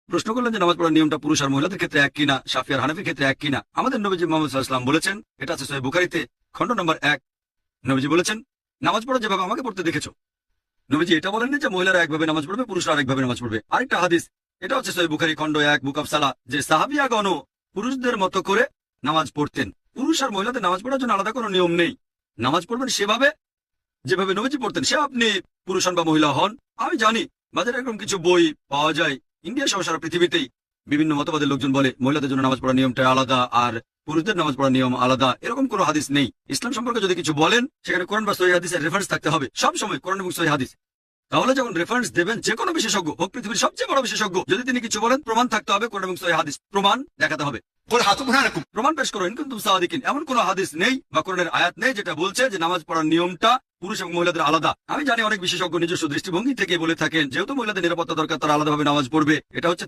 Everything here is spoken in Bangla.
প্রশ্ন করলেন যে নামাজ পড়ার নিয়মটা পুরুষ আর মহিলাদের ক্ষেত্রে এক কিনা, শাফি আর হানাফির ক্ষেত্রে এক কিনা। আমাদের নবীজি মুহাম্মদ সাল্লাল্লাহু আলাইহি ওয়াসাল্লাম বলেছেন, এটা আছে সহিহ বুখারীতে, খণ্ড নম্বর 1। নবীজি বলেছেন, নামাজ পড়া যেভাবে আমাকে পড়তে দেখেছো। নবীজি এটা বলেননি যে মহিলারা একভাবে নামাজ পড়বে, পুরুষরা আরেকভাবে নামাজ পড়বে। আরেকটা হাদিস, এটা হচ্ছে সহিহ বুখারী খণ্ড 1 বুক অফ সালাহ, যে সাহাবিয়াগণ পুরুষদের মতো করে নামাজ পড়তেন। পুরুষ আর মহিলাদের নামাজ পড়ার জন্য আলাদা কোনো নিয়ম নেই। নামাজ পড়বেন সেভাবে যেভাবে নবীজি পড়তেন, সে আপনি পুরুষ হন বা মহিলা হন। আমি জানি বাজারে এরকম কিছু বই পাওয়া যায়, ইন্ডিয়া সহ সারা পৃথিবীতেই বিভিন্ন মতবাদের লোকজন বলে মহিলাদের জন্য নামাজ পড়ার নিয়মটা আলাদা আর পুরুষদের নামাজ পড়ার নিয়ম আলাদা। এরকম কোনো হাদিস নেই। ইসলাম সম্পর্কে যদি কিছু বলেন, সেখানে কোরআন বা সহিহ হাদিসের রেফারেন্স থাকতে হবে, সব সময় কোরআন এবং সহিহ হাদিস। তাহলে যখন রেফারেন্স দেবেন, যে কোনো বিশেষজ্ঞ হোক, পৃথিবীর সবচেয়ে বড় বিশেষজ্ঞ, যদি তিনি কিছু বলেন, প্রমাণ থাকতে হবে, কোরআন এবং সহিহ হাদিস প্রমাণ দেখাতে হবে। প্রমাণ পেশ করো, ইন কুনতুম সাদিকিন। এমন কোন হাদিস নেই বা কোরআনের আয়াত নেই যেটা বলছে যে নামাজ পড়ার নিয়মটা পুরুষ এবং মহিলাদের আলাদা। আমি জানি অনেক বিশেষজ্ঞ নিজস্ব দৃষ্টিভঙ্গি থেকে বলে থাকেন, যেহেতু মহিলাদের নিরাপত্তা দরকার, তারা আলাদাভাবে নামাজ পড়বে। এটা হচ্ছে